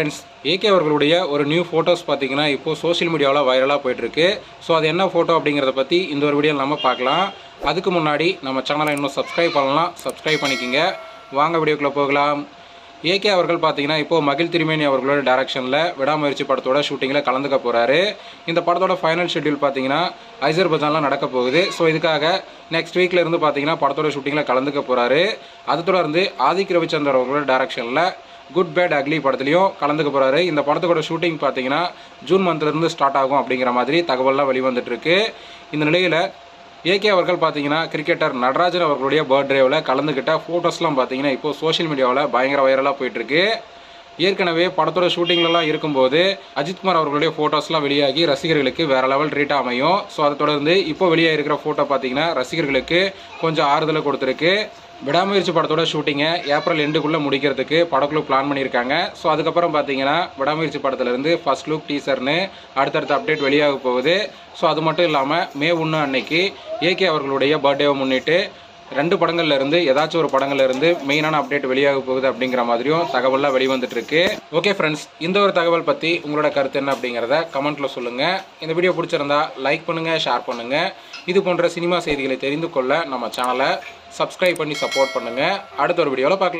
Friends, AK அவர்களுடைய ஒரு new photos பார்த்தீங்கன்னா இப்போ சோஷியல் மீடியாவில் வைரலாக போயிட்டுருக்கு. ஸோ அது என்ன ஃபோட்டோ அப்படிங்கிறத பற்றி இந்த ஒரு வீடியோவில் நம்ம பார்க்கலாம். அதுக்கு முன்னாடி நம்ம சேனலை இன்னும் சப்ஸ்கிரைப் பண்ணலாம், சப்ஸ்கிரைப் பண்ணிக்கோங்க. வாங்க வீடியோக்குள்ளே போகலாம். ஏகே அவர்கள் பார்த்தீங்கன்னா இப்போது மகிழ் திருமேனி அவர்களோட டைரக்ஷனில் விடாமுயற்சி படத்தோட ஷூட்டிங்கில் கலந்துக்க போகிறாரு. இந்த படத்தோட ஃபைனல் ஷெட்யூல் பார்த்தீங்கன்னா அஜர்பைஜானில் நடக்க போகுது. ஸோ இதுக்காக நெக்ஸ்ட் வீக்கில் இருந்து பார்த்தீங்கன்னா படத்தோட ஷூட்டிங்கில் கலந்துக்க போகிறாரு. அது தொடர்ந்து ஆதிக் ரவிச்சந்தர் அவர்களோட டைரக்ஷனில் குட் பேட் அக்லி படத்துலையும் கலந்துக்க போகிறாரு. இந்த படத்தோட ஷூட்டிங் பார்த்தீங்கன்னா ஜூன் மந்த்லேருந்து ஸ்டார்ட் ஆகும் அப்படிங்கிற மாதிரி தகவல்லாம் வெளிவந்துட்டுருக்கு. இந்த நிலையில் ஏகே அவர்கள் பார்த்தீங்கன்னா கிரிக்கெட்டர் நடராஜன் அவர்களுடைய பர்த்டேவில் கலந்துக்கிட்ட ஃபோட்டோஸ்லாம் பார்த்தீங்கன்னா இப்போது சோஷியல் மீடியாவில் பயங்கர வைரலாக போயிட்டுருக்கு. ஏற்கனவே படத்தோட ஷூட்டிங்லலாம் இருக்கும்போது அஜித்குமார் அவர்களுடைய ஃபோட்டோஸ்லாம் வெளியாகி ரசிகர்களுக்கு வேறு லெவல் ட்ரீட் அமையும். ஸோ அதை தொடர்ந்து இப்போ வெளியாக இருக்கிற ஃபோட்டோ பார்த்தீங்கன்னா ரசிகர்களுக்கு கொஞ்சம் ஆறுதலை கொடுத்துருக்கு. விடாமுயற்சி படத்தோட ஷூட்டிங்கை ஏப்ரல் எண்டுக்குள்ளே முடிக்கிறதுக்கு படக்குழு பிளான் பண்ணியிருக்காங்க. ஸோ அதுக்கப்புறம் பார்த்தீங்கன்னா விடாமுயற்சி படத்துலேருந்து ஃபர்ஸ்ட் லுக் டீசர்னு அடுத்தடுத்த அப்டேட் வெளியாக போகுது. ஸோ அது மட்டும் இல்லாமல் மே 1 அன்னைக்கு ஏகே அவர்களுடைய பர்த்டேவை முன்னிட்டு 2 படங்கள்லேருந்து ஏதாச்சும் ஒரு படங்கள்லேருந்து மெயினான அப்டேட் வெளியாக போகுது அப்படிங்கிற மாதிரியும் தகவலாம் வெளிவந்துட்டுருக்கு. ஓகே ஃப்ரெண்ட்ஸ், இந்த ஒரு தகவல் பற்றி உங்களோட கருத்து என்ன அப்படிங்கிறத கமெண்ட்டில் சொல்லுங்கள். இந்த வீடியோ பிடிச்சிருந்தா லைக் பண்ணுங்கள், ஷேர் பண்ணுங்கள். இது போன்ற சினிமா செய்திகளை தெரிந்து கொள்ள நம்ம சேனலை சப்ஸ்கிரைப் பண்ணி சப்போர்ட் பண்ணுங்கள். அடுத்த ஒரு வீடியோவில் பார்க்கலாம்.